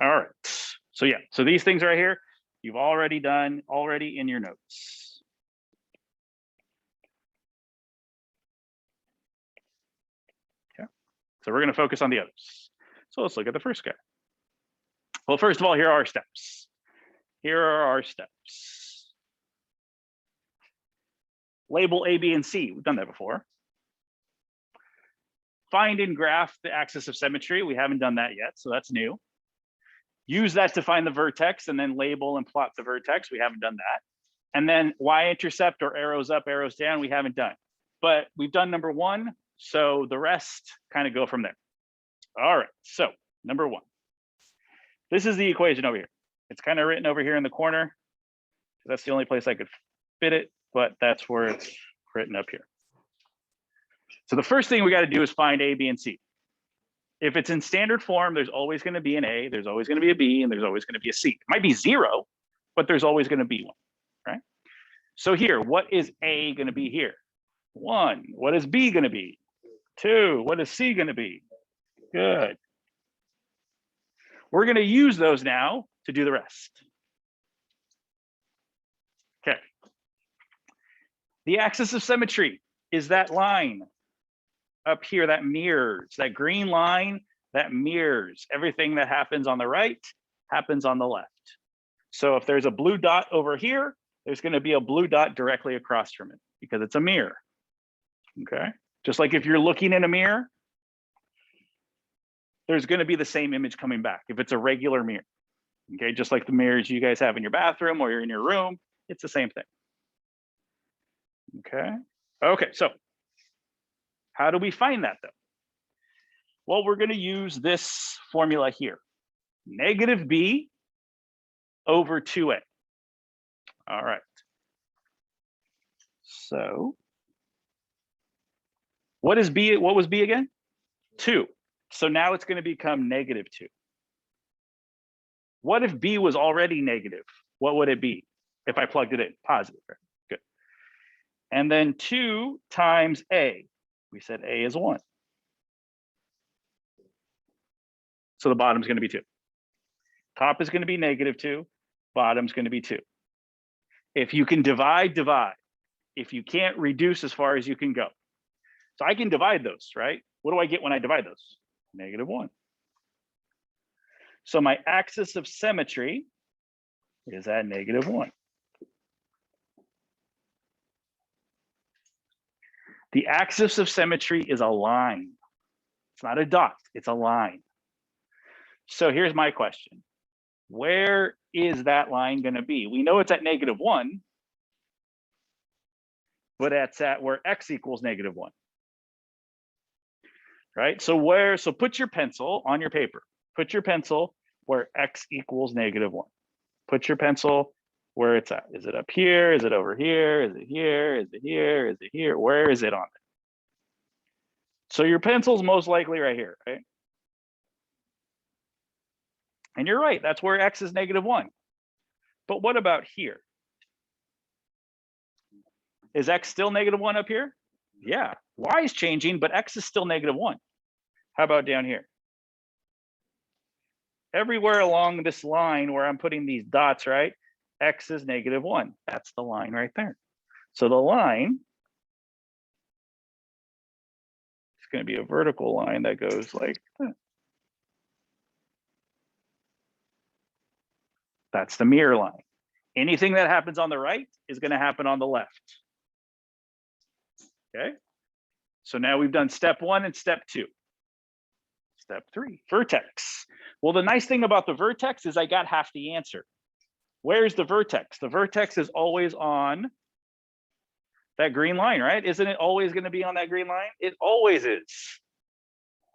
All right. So yeah, so these things right here, you've already done already in your notes. Okay. So we're going to focus on the others. So let's look at the first guy. Well, first of all, here are our steps. Here are our steps. Label A, B, and C. We've done that before. Find and graph the axis of symmetry. We haven't done that yet, so that's new. Use that to find the vertex and then label and plot the vertex. We haven't done that. And then y-intercept or arrows up, arrows down, we haven't done. But we've done number one, so the rest kind of go from there. All right, so number one. This is the equation over here. It's kind of written over here in the corner. That's the only place I could fit it, but that's where it's written up here. So the first thing we got to do is find A, B, and C. If it's in standard form, there's always going to be an A, there's always going to be a B, and there's always going to be a C. It might be 0, but there's always going to be one, right? So here, what is A going to be here? 1. What is B going to be? 2. What is C going to be? Good. We're going to use those now to do the rest. Okay. The axis of symmetry is that line up here that mirrors, that green line that mirrors everything that happens on the right happens on the left. So if there's a blue dot over here, there's going to be a blue dot directly across from it because it's a mirror. Okay. Just like if you're looking in a mirror, there's going to be the same image coming back if it's a regular mirror. Okay. Just like the mirrors you guys have in your bathroom or you're in your room, it's the same thing. Okay. Okay. So how do we find that though? Well, we're going to use this formula here. Negative B over 2A. All right. So what is B? What was B again? 2. So now it's going to become negative 2. What if B was already negative? What would it be if I plugged it in? Positive, right? Good. And then 2 times A. We said A is 1. So the bottom is going to be 2. Top is going to be negative 2. Bottom's going to be 2. If you can divide, divide. If you can't, reduce as far as you can go. So I can divide those, right? What do I get when I divide those? Negative 1. So my axis of symmetry is at negative 1. The axis of symmetry is a line. It's not a dot, it's a line. So here's my question. Where is that line going to be? We know it's at negative 1, but it's at where x equals negative 1. Right? So put your pencil on your paper. Put your pencil where x equals negative 1. Put your pencil where it's at. Is it up here? Is it over here? Is it here? Is it here? Is it here? Where is it on it? So your pencil's most likely right here, right? And you're right, that's where x is negative 1. But what about here? Is x still negative 1 up here? Yeah, y is changing, but x is still negative 1. How about down here? Everywhere along this line where I'm putting these dots, right? X is negative 1. That's the line right there. So the line is going to be a vertical line that goes like that. That's the mirror line. Anything that happens on the right is going to happen on the left. Okay. So now we've done step 1 and step 2. Step 3, vertex. Well, the nice thing about the vertex is I got half the answer. Where's the vertex? The vertex is always on that green line, right? Isn't it always going to be on that green line? It always is.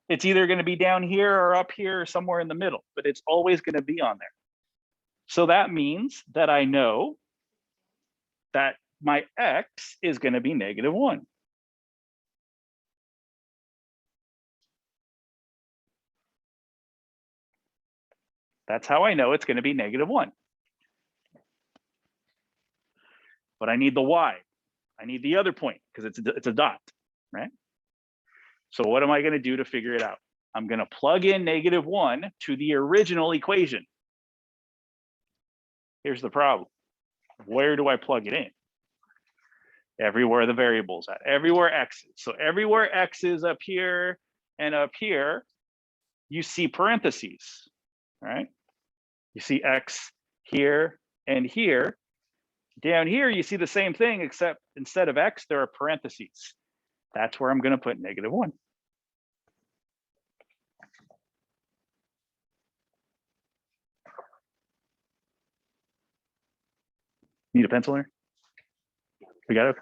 It's either going to be down here or up here or somewhere in the middle, but it's always going to be on there. So that means that I know that my x is going to be negative 1. That's how I know it's going to be negative 1. But I need the y. I need the other point because it's a dot, right? So what am I going to do to figure it out? I'm going to plug in -1 to the original equation. Here's the problem. Where do I plug it in? Everywhere the variable's at, everywhere x is. So everywhere x is up here and up here, you see parentheses, right? You see x here and here. Down here, you see the same thing, except instead of x, there are parentheses. That's where I'm going to put -1. Need a pencil here? We got it?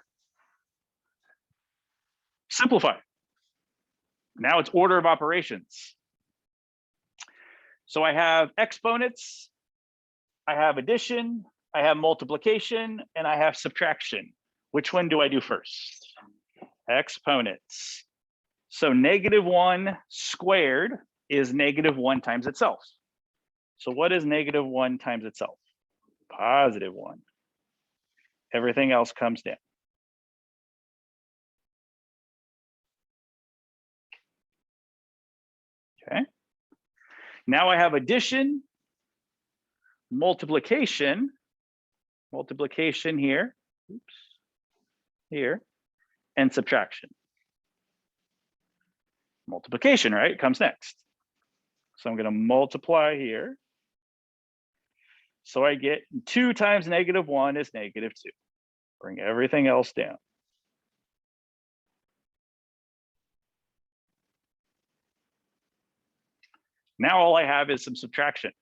Simplify. Now it's order of operations. So I have exponents, I have addition, I have multiplication, and I have subtraction. Which one do I do first? Exponents. So -1 squared is -1 times itself. So what is -1 times itself? +1. Everything else comes down. Okay. Now I have addition, multiplication here, oops, here, and subtraction. Multiplication, right, comes next. So I'm going to multiply here. So I get 2 times -1 is -2. Bring everything else down. Now all I have is some subtraction,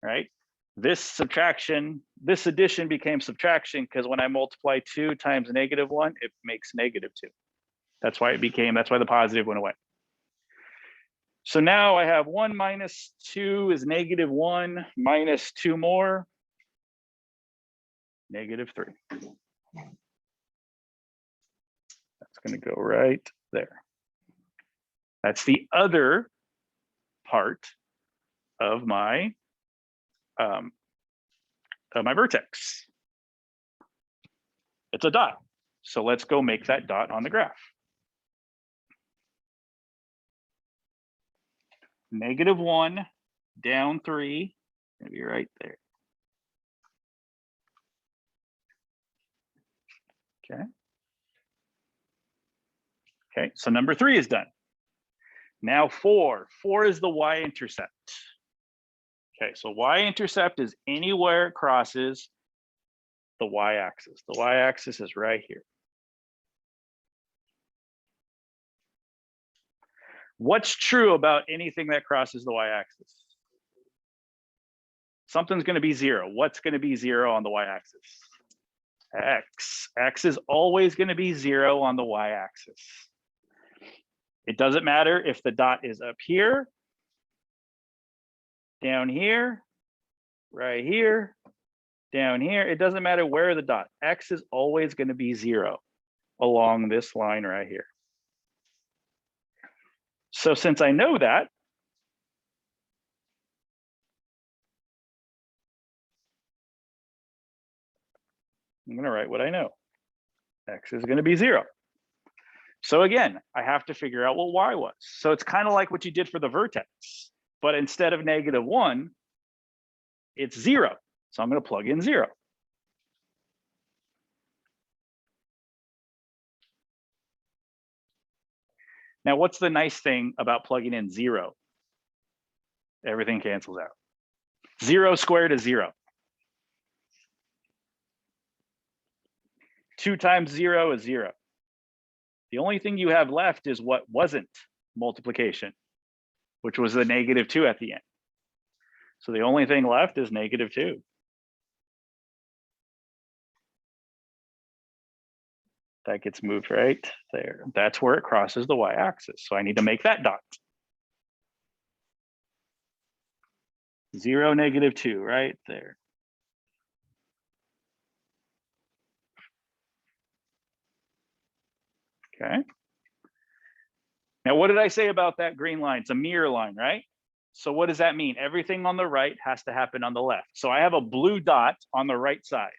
right? This addition became subtraction because when I multiply 2 times -1, it makes -2. That's why the positive went away. So now I have 1 minus 2 is -1 minus 2 more, -3. That's going to go right there. That's the other part of my vertex. It's a dot. So let's go make that dot on the graph. -1 down 3, gonna be right there. Okay. Okay, so number 3 is done. Now 4 is the y-intercept. Okay, so y-intercept is anywhere it crosses the y-axis. The y-axis is right here. What's true about anything that crosses the y-axis? Something's going to be 0. What's going to be 0 on the y-axis? X. X is always going to be 0 on the y-axis. It doesn't matter if the dot is up here, down here, right here, down here. It doesn't matter where the dot. X is always going to be 0 along this line right here. So since I know that, I'm going to write what I know. X is going to be 0. So again, I have to figure out what y was. So it's kind of like what you did for the vertex, but instead of -1, it's 0. So I'm going to plug in 0. Now, what's the nice thing about plugging in 0? Everything cancels out. 0 squared is 0. 2 times 0 is 0. The only thing you have left is what wasn't multiplication, which was the -2 at the end. So the only thing left is -2. That gets moved right there. That's where it crosses the y-axis. So I need to make that dot. 0, -2, right there. Okay. Now, what did I say about that green line? It's a mirror line, right? So what does that mean? Everything on the right has to happen on the left. So I have a blue dot on the right side.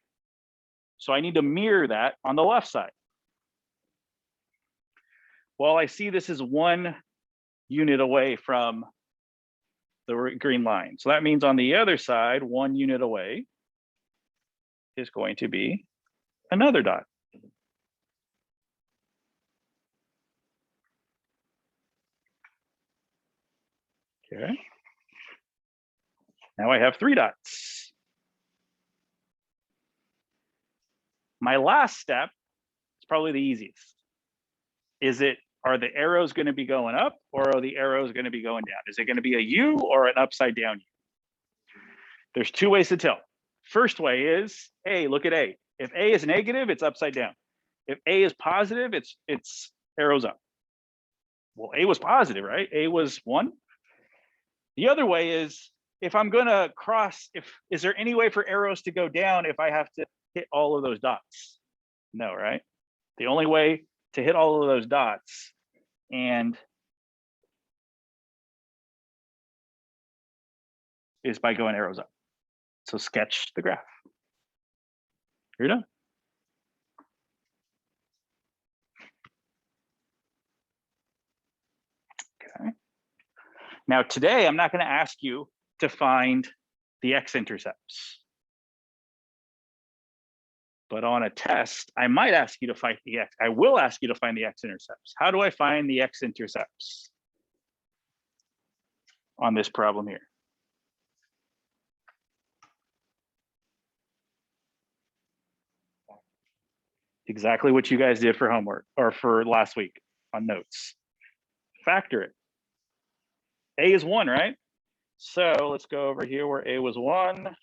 So I need to mirror that on the left side. Well, I see this is one unit away from the green line. So that means on the other side, 1 unit away is going to be another dot. Okay. Now I have 3 dots. My last step is probably the easiest. Are the arrows going to be going up or are the arrows going to be going down? Is it going to be a U or an upside down U? There's 2 ways to tell. First way is, hey, look at A. If A is negative, it's upside down. If A is positive, it's arrows up. Well, A was positive, right? A was 1. The other way is, if I'm going to cross, is there any way for arrows to go down if I have to hit all of those dots? No, right? The only way to hit all of those dots is by going arrows up. So sketch the graph. You're done. Okay. Now today, I'm not going to ask you to find the x-intercepts. But on a test, I might ask you to find the x. I will ask you to find the x-intercepts. How do I find the x-intercepts on this problem here? Exactly what you guys did for homework or for last week on notes. Factor it. A is 1, right? So let's go over here where A was 1.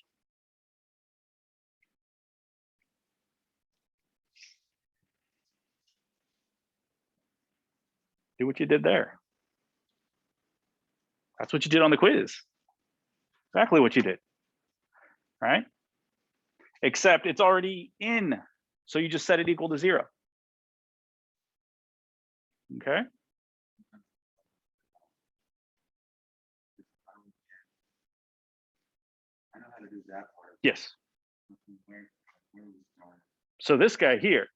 Do what you did there. That's what you did on the quiz. Exactly what you did, right? Except it's already in. So you just set it equal to 0. Okay. I know how to do that part. Yes. So this guy here,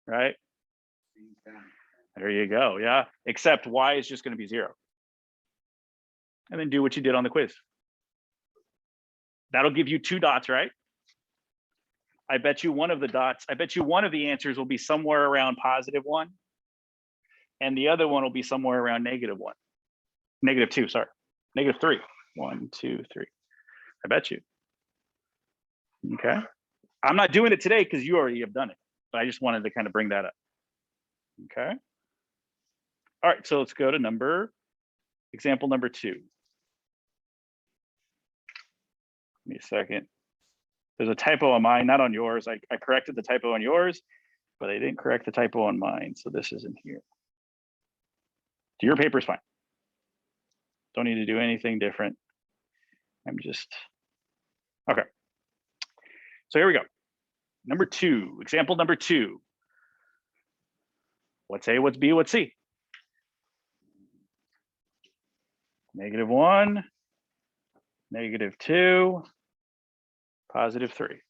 right? There you go. Yeah. Except y is just going to be 0. And then do what you did on the quiz. That'll give you 2 dots, right? I bet you one of the answers will be somewhere around +1. And the other one will be somewhere around -1. -2, sorry. -3. 1, 2, 3. I bet you. Okay. I'm not doing it today because you already have done it, but I just wanted to kind of bring that up. Okay. All right, so let's go to example number 2. Give me a second. There's a typo on mine, not on yours. I corrected the typo on yours, but I didn't correct the typo on mine. So this isn't here. So your paper's fine. Don't need to do anything different. I'm just, okay. So here we go. Number 2, example number 2. What's A, what's B, what's C? -1, -2, +3.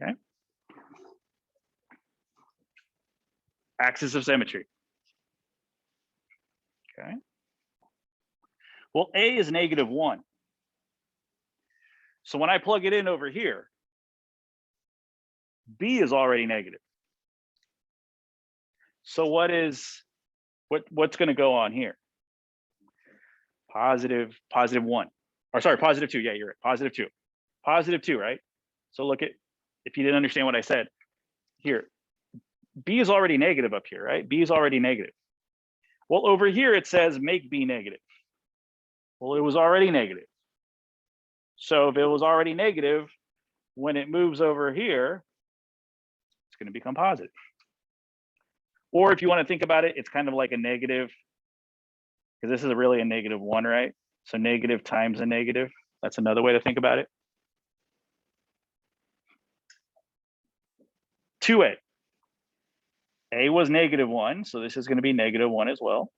Okay. Axis of symmetry. Okay. Well, A is -1. So when I plug it in over here, B is already negative. So what's going to go on here? +1, or sorry, +2. Yeah, you're right. +2, +2, right? So look at, if you didn't understand what I said here, B is already negative up here, right? B is already negative. Well, over here it says make B negative. Well, it was already negative. So if it was already negative, when it moves over here, it's going to become positive. Or if you want to think about it, it's kind of like a negative, because this is really a -1, right? So negative times a negative. That's another way to think about it. 2A. A was -1, so this is going to be -1 as well.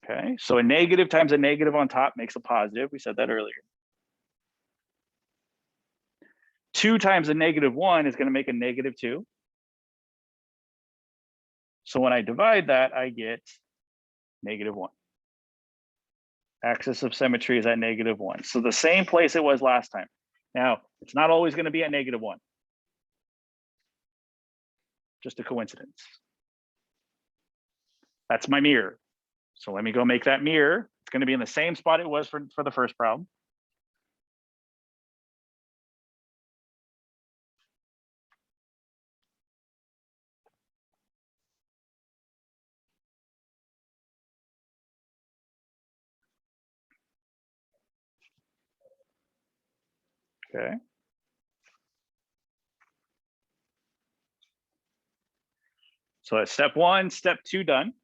Okay, so a negative times a negative on top makes a positive. We said that earlier. 2 times a -1 is going to make a -2. So when I divide that, I get -1. Axis of symmetry is at -1. So the same place it was last time. Now, it's not always going to be at -1. Just a coincidence. That's my mirror. So let me go make that mirror. It's going to be in the same spot it was for the first problem. Okay. So that's step 1, step 2 done.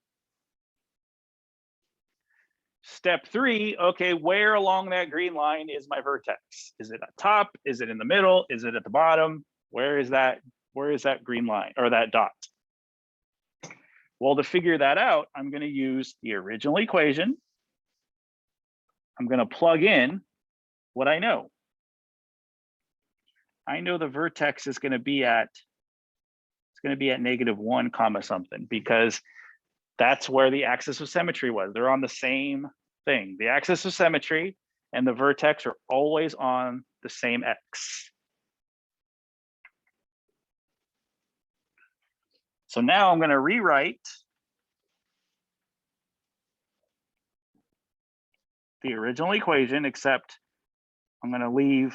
Step 3, okay, where along that green line is my vertex? Is it at top? Is it in the middle? Is it at the bottom? Where is that green line or that dot? Well, to figure that out, I'm going to use the original equation. I'm going to plug in what I know. I know the vertex is going to be at, -1 comma something, because that's where the axis of symmetry was. They're on the same thing. The axis of symmetry and the vertex are always on the same x. So now I'm going to rewrite the original equation, except I'm going to leave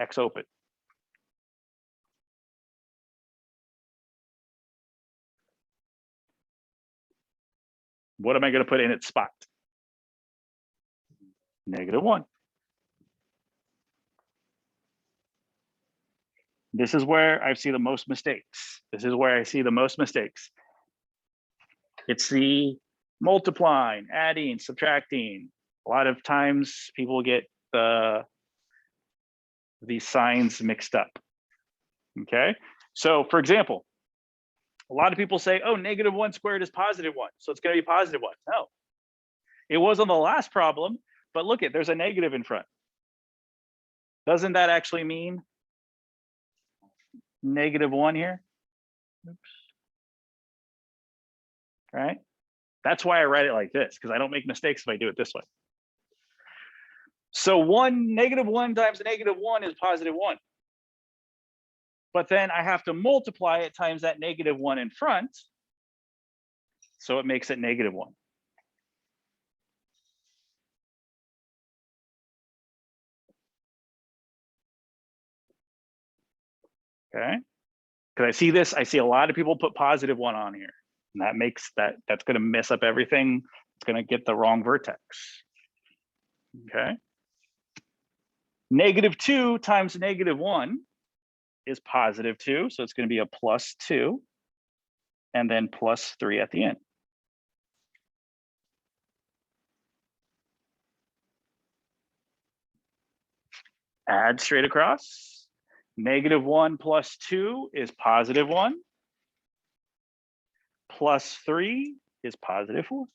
x open. What am I going to put in its spot? -1. This is where I see the most mistakes. It's the multiplying, adding, subtracting. A lot of times people get these signs mixed up. Okay, so for example, a lot of people say, oh, -1 squared is +1, so it's going to be +1. No, it was on the last problem, but look at, there's a negative in front. Doesn't that actually mean -1 here? Oops. Right? That's why I write it like this, because I don't make mistakes if I do it this way. So -1 times -1 is +1. But then I have to multiply it times that -1 in front. So it makes it -1. Okay. Because I see this, I see a lot of people put +1 on here. And that makes that's going to mess up everything. It's going to get the wrong vertex. Okay. -2 times -1 is +2. So it's going to be a +2 and then +3 at the end. Add straight across. -1 plus 2 is +1. +3 is +4.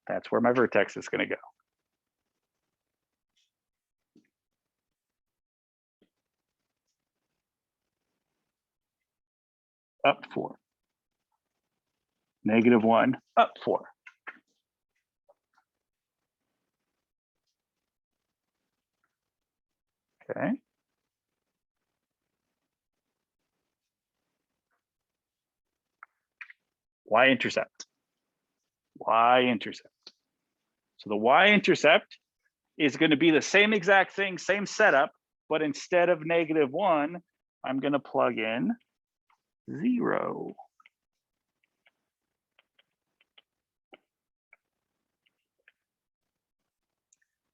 That's where my vertex is going to go. Up 4. -1, up 4. Okay. Y-intercept. Y-intercept. So the y-intercept is going to be the same exact thing, same setup, but instead of -1, I'm going to plug in 0.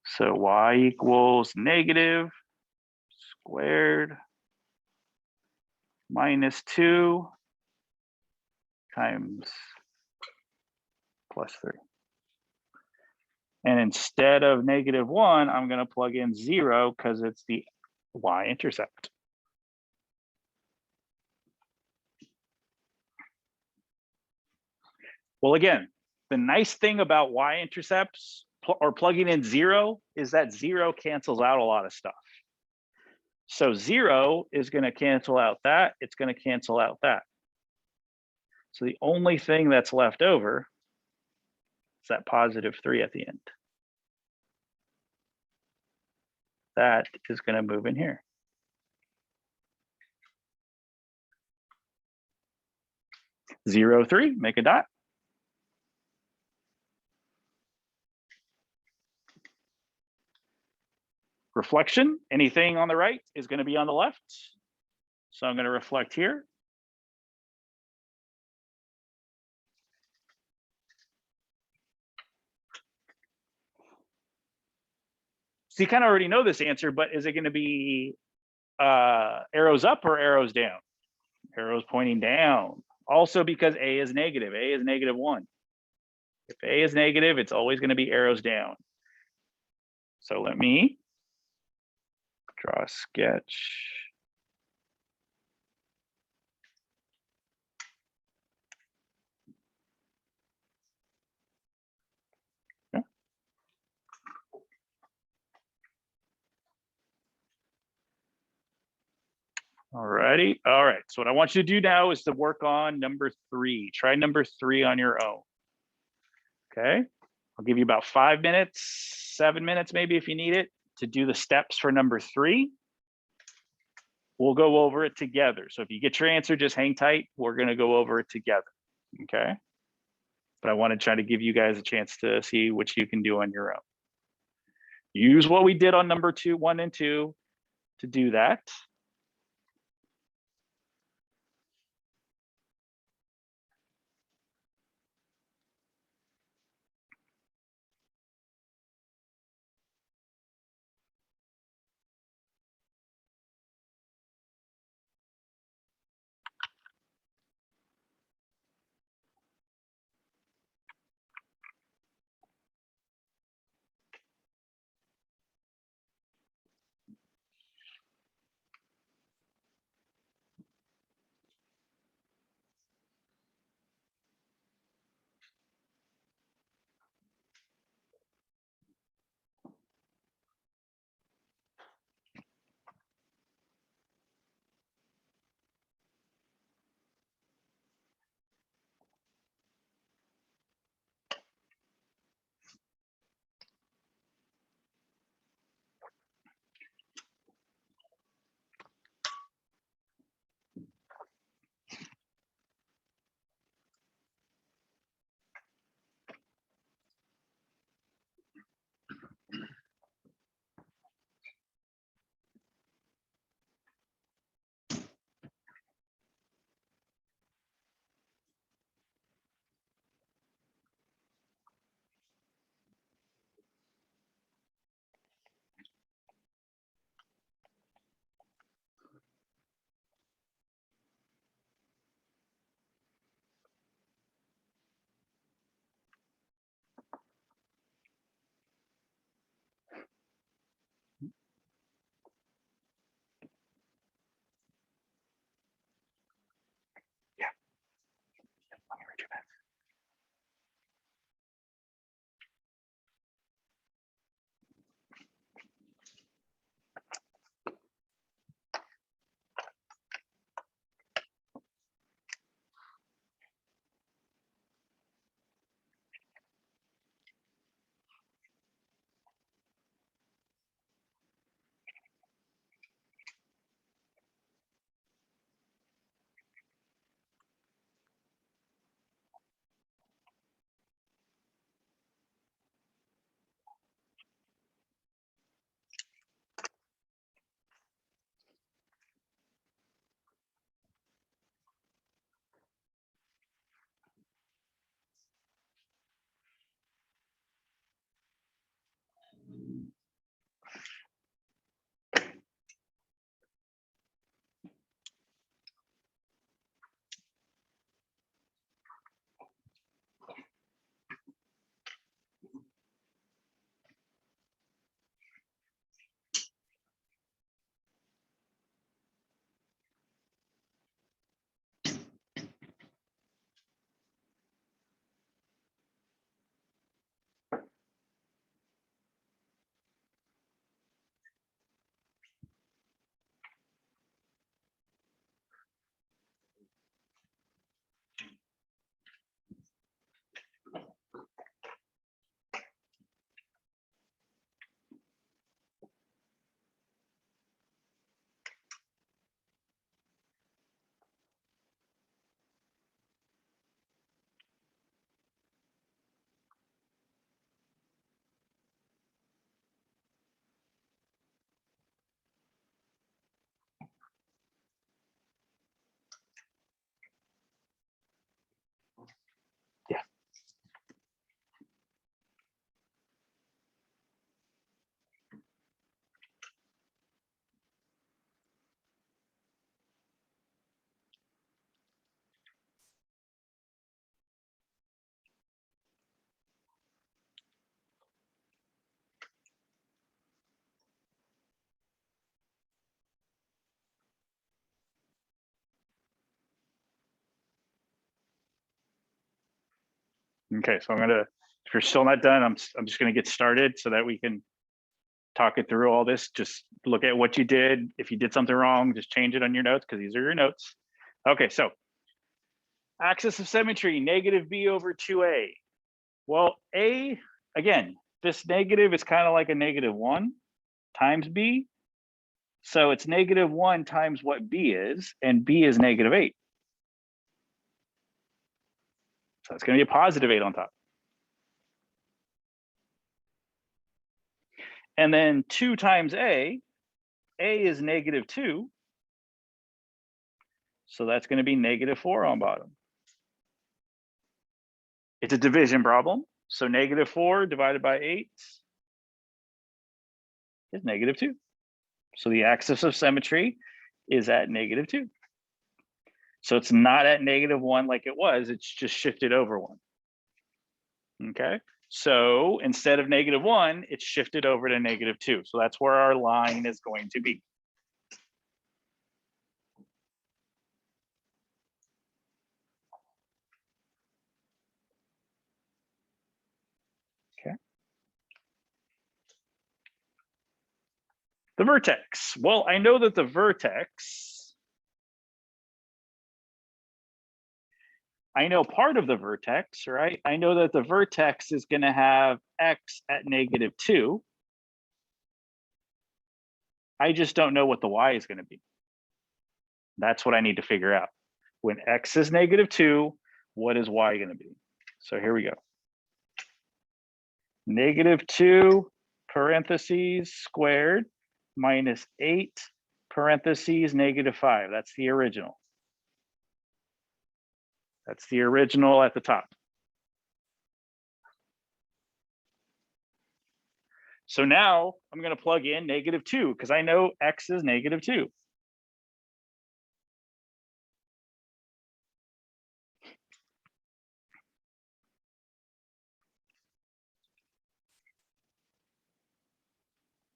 So y equals -² -2 times +3. And instead of -1, I'm going to plug in 0 because it's the y-intercept. Well, again, the nice thing about y-intercepts or plugging in 0 is that 0 cancels out a lot of stuff. So 0 is going to cancel out that. It's going to cancel out that. So the only thing that's left over is that +3 at the end. That is going to move in here. Zero, 3, make a dot. Reflection, anything on the right is going to be on the left. So I'm going to reflect here. So you kind of already know this answer, but is it going to be arrows up or arrows down? Arrows pointing down. Also because A is negative. A is -1. If A is negative, it's always going to be arrows down. So let me draw a sketch. Okay. All righty. All right. So what I want you to do now is to work on number 3. Try number 3 on your own. Okay. I'll give you about 5 minutes, 7 minutes, maybe if you need it, to do the steps for number 3. We'll go over it together. So if you get your answer, just hang tight. We're going to go over it together. Okay. But I want to try to give you guys a chance to see what you can do on your own. Use what we did on number 2, 1, and 2 to do that. Okay, so if you're still not done, I'm just gonna get started so that we can talk it through all this. Just look at what you did. If you did something wrong, just change it on your notes because these are your notes. Okay, so axis of symmetry, negative b over 2a. Well, a, again, this negative is kind of like a -1 times b. So it's -1 times what b is, and b is -8. So it's going to be a +8 on top. And then 2 times a is -2. So that's going to be -4 on bottom. It's a division problem. So -4 divided by 8 is -2. So the axis of symmetry is at -2. So it's not at -1 like it was, it's just shifted over 1. Okay, so instead of -1, it's shifted over to -2. So that's where our line is going to be. Okay. The vertex. Well, I know that the vertex, I know part of the vertex, right? I know that the vertex is going to have x at -2. I just don't know what the y is going to be. That's what I need to figure out. When x is -2, what is y going to be? So here we go. -2 parentheses squared minus 8 parentheses -5. That's the original. That's the original at the top. So now I'm going to plug in -2 because I know x is -2.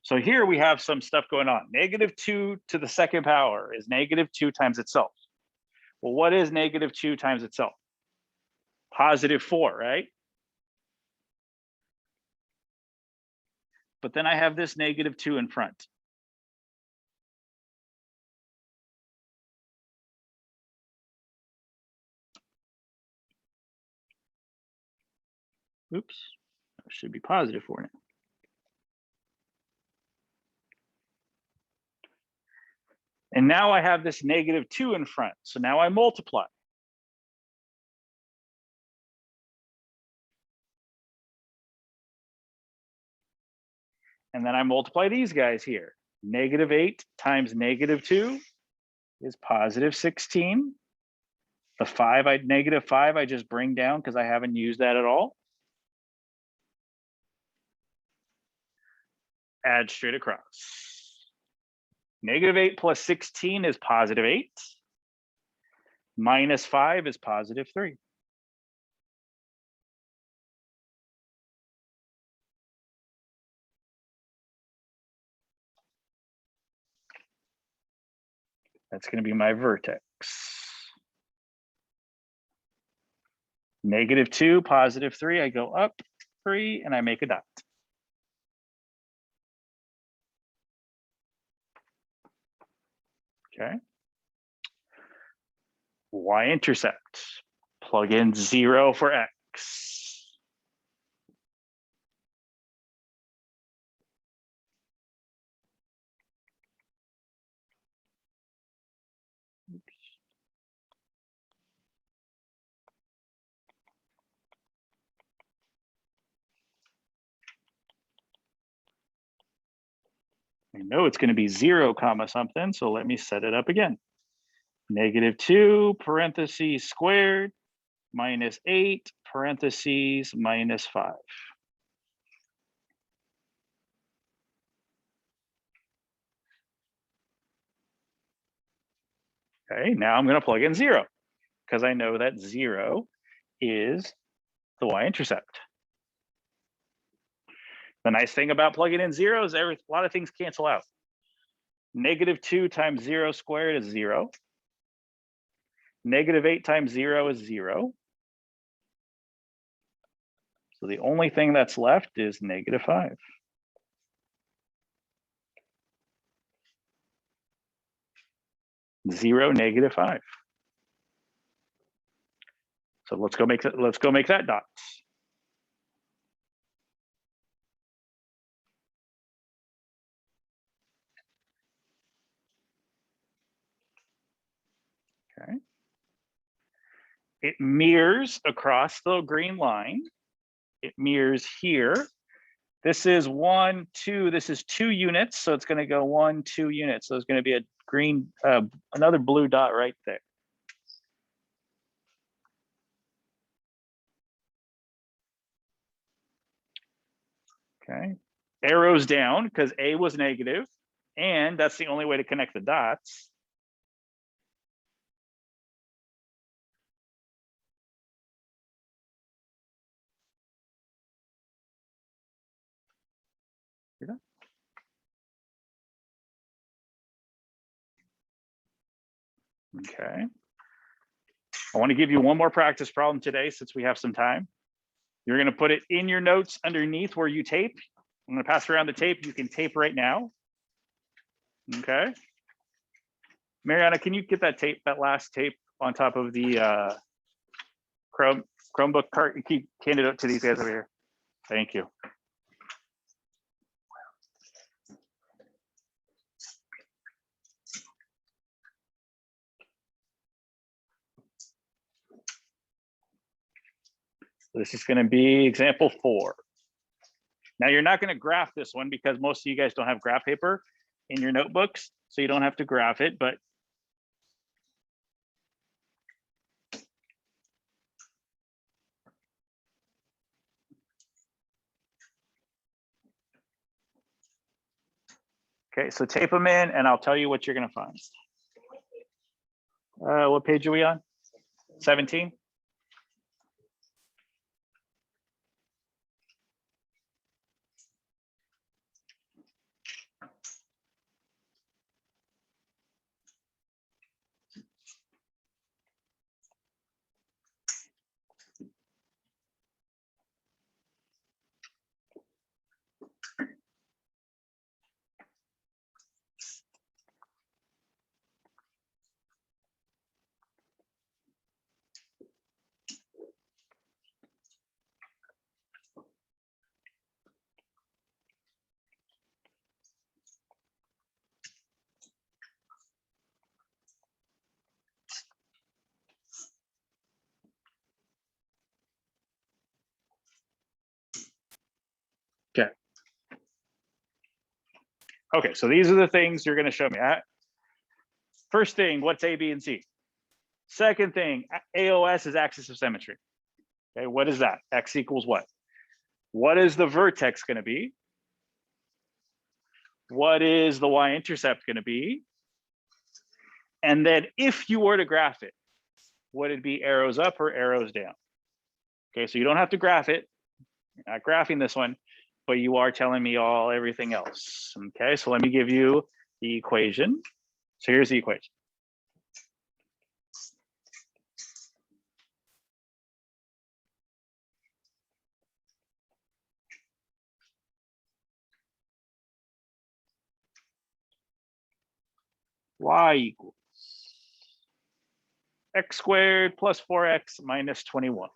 So here we have some stuff going on. -2 to the second power is -2 times itself. Well, what is -2 times itself? +4, right? But then I have this -2 in front. Oops, that should be +4 now. And now I have this -2 in front. So now I multiply. And then I multiply these guys here. -8 times -2 is +16. The -5 I just bring down because I haven't used that at all. Add straight across. -8 plus 16 is +8. -5 is +3. That's going to be my vertex. -2, +3, I go up 3 and I make a dot. Okay. Y-intercept, plug in 0 for x. Oops. I know it's going to be 0 comma something, so let me set it up again. -2 parentheses squared minus 8 parentheses -5. Okay, now I'm going to plug in 0 because I know that 0 is the y-intercept. The nice thing about plugging in 0 is a lot of things cancel out. -2 times 0 squared is 0. -8 times 0 is 0. So the only thing that's left is -5. Zero, -5. So let's go make that dots. Okay. It mirrors across the green line. It mirrors here. This is 1, 2. This is 2 units, so it's going to go 1, 2 units. So there's going to be a green, another blue dot right there. Okay. Arrows down because A was negative, and that's the only way to connect the dots. Okay. I want to give you one more practice problem today since we have some time. You're going to put it in your notes underneath where you tape. I'm going to pass around the tape. You can tape right now. Okay. Mariana, can you get that tape, that last tape on top of the Chromebook cart? You keep hand it up to these guys over here. Thank you. This is going to be example 4. Now you're not going to graph this one because most of you guys don't have graph paper in your notebooks, so you don't have to graph it, but okay, so tape them in and I'll tell you what you're going to find. What page are we on? 17? Okay. Okay, so these are the things you're going to show me. First thing, what's A, B, and C? Second thing, AOS is axis of symmetry. Okay, what is that? X equals what? What is the vertex going to be? What is the y-intercept going to be? And then if you were to graph it, would it be arrows up or arrows down? Okay, so you don't have to graph it. You're not graphing this one, but you are telling me everything else. Okay, so let me give you the equation. So here's the equation. Y equals x squared plus 4x minus 21.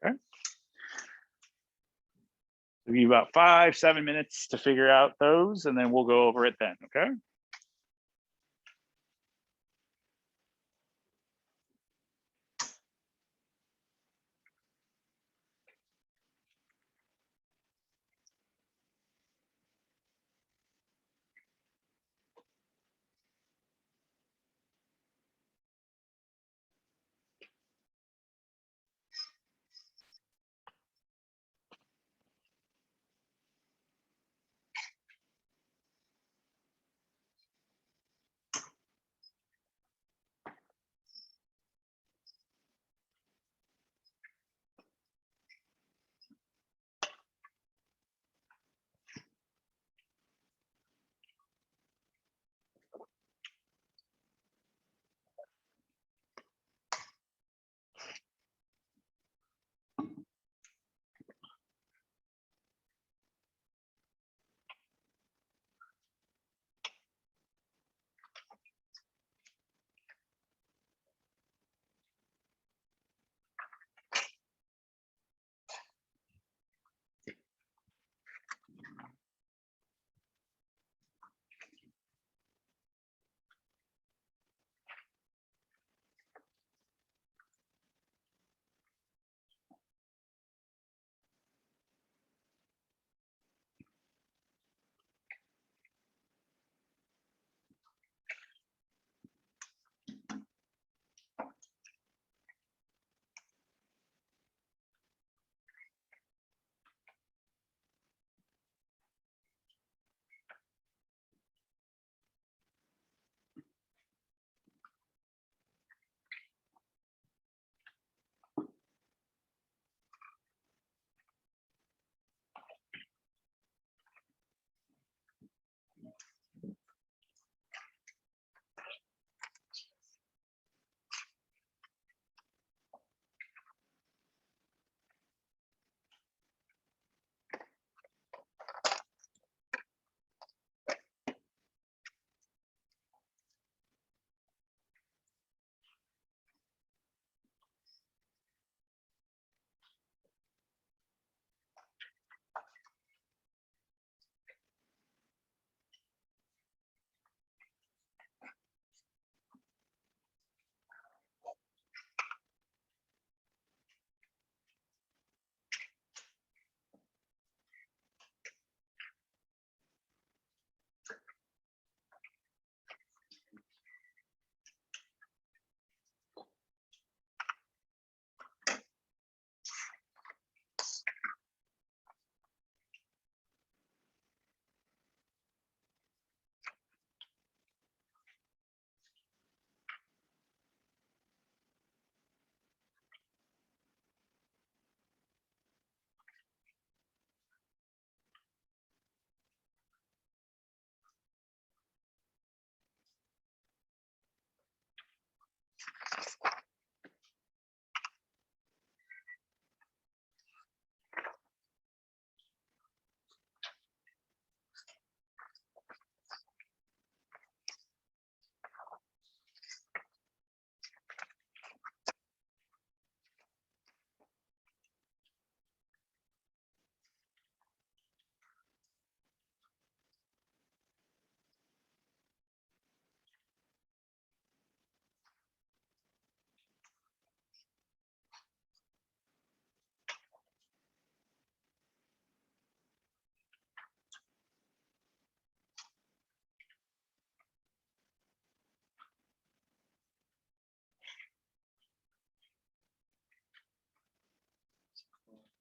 Okay. We'll give you about 5-7 minutes to figure out those, and then we'll go over it then, okay?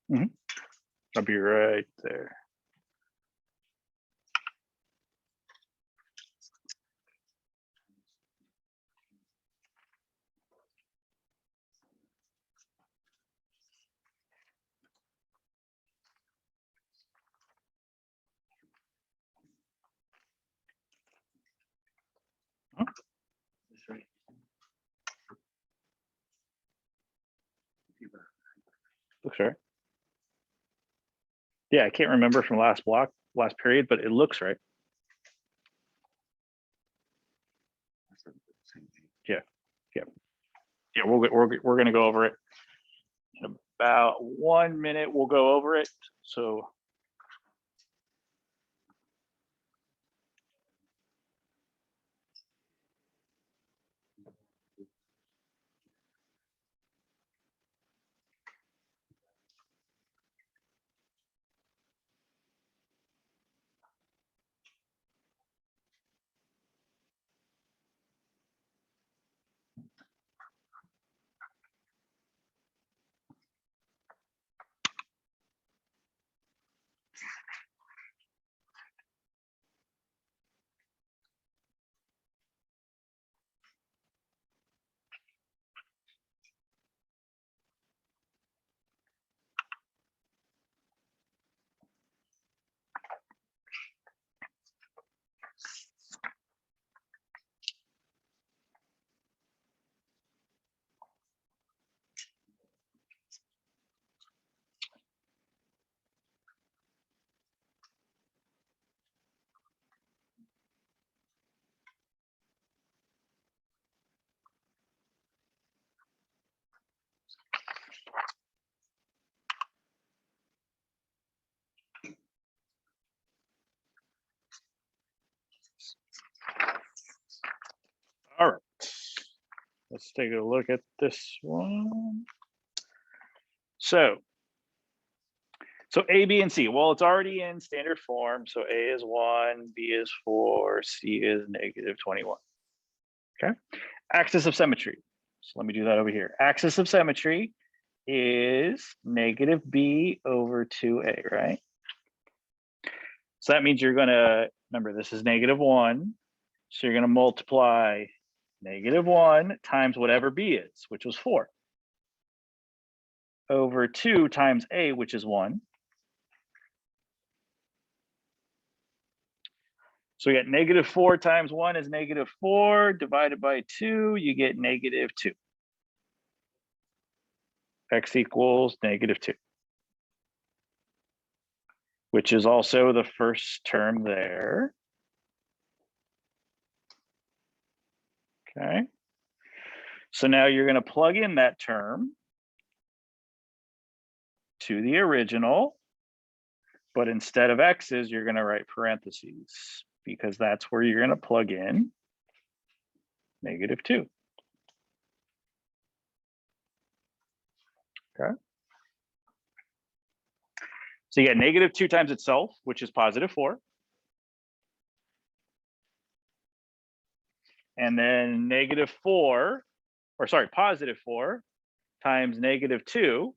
I'll be right there. That's right. Looks right. Yeah, I can't remember from last period, but it looks right. Yeah, we're gonna go over it in about 1 minute. We'll go over it. So all right, let's take a look at this one. So A, B, and C. Well, it's already in standard form. So A is 1, B is 4, C is -21. Okay. Axis of symmetry. So let me do that over here. Axis of symmetry is -b over 2a, right? So that means you're gonna, remember this is -1. So you're gonna multiply -1 times whatever b is, which was 4, over 2 times a, which is 1. So we get -4 times 1 is -4, divided by 2, you get -2. X equals -2, which is also the first term there. Okay. So now you're going to plug in that term to the original, but instead of x's, you're going to write parentheses because that's where you're going to plug in -2. Okay. So you get -2 times itself, which is +4. And then -4, or sorry, +4 times -2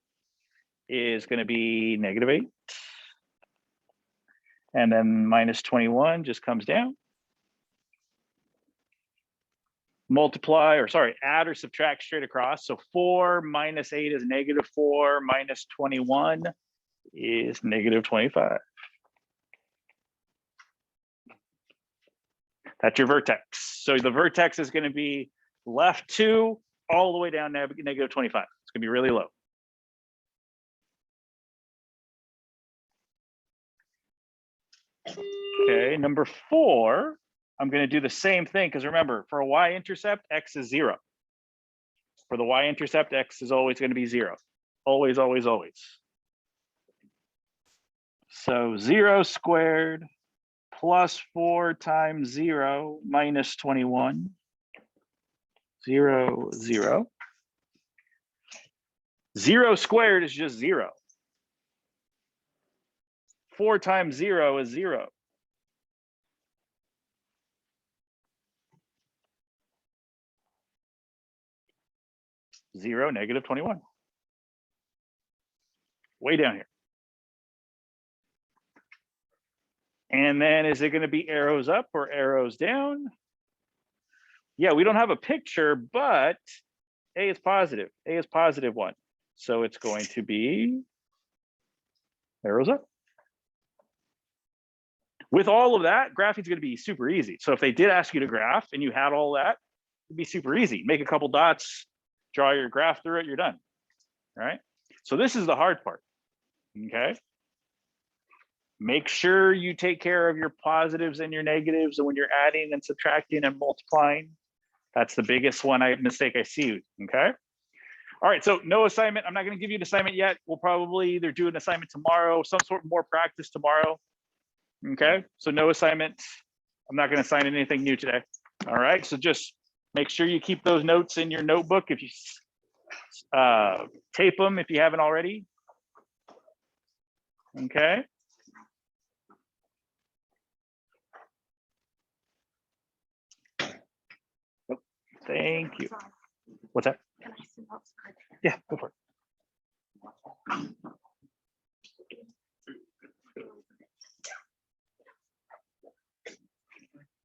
is going to be -8. And then -21 just comes down. Multiply, or sorry, add or subtract straight across. So 4 minus 8 is -4, minus 21 is -25. That's your vertex. So the vertex is going to be left 2 all the way down to -25. It's going to be really low. Okay, number 4, I'm going to do the same thing because remember, for a y-intercept, x is 0. For the y-intercept, x is always going to be 0. Always, always, always. So 0 squared plus 4 times 0 minus 21. 0, 0. 0 squared is just 0. 4 times 0 is 0. 0, -21. way down here. And then is it going to be arrows up or arrows down? Yeah, we don't have a picture, but A is positive. A is positive 1. So it's going to be arrows up. With all of that, graphing is going to be super easy. So if they did ask you to graph and you had all that, it'd be super easy. Make a couple dots, draw your graph through it, you're done. All right. So this is the hard part. Okay. Make sure you take care of your positives and your negatives, and when you're adding and subtracting and multiplying, that's the biggest mistake I see. Okay. All right. So no assignment. I'm not going to give you an assignment yet. We'll probably either do an assignment tomorrow, some sort of more practice tomorrow. Okay. So no assignment. I'm not going to assign anything new today. All right. So just make sure you keep those notes in your notebook. If you tape them if you haven't already. Okay. Oh, thank you. What's that? Yeah, go for it.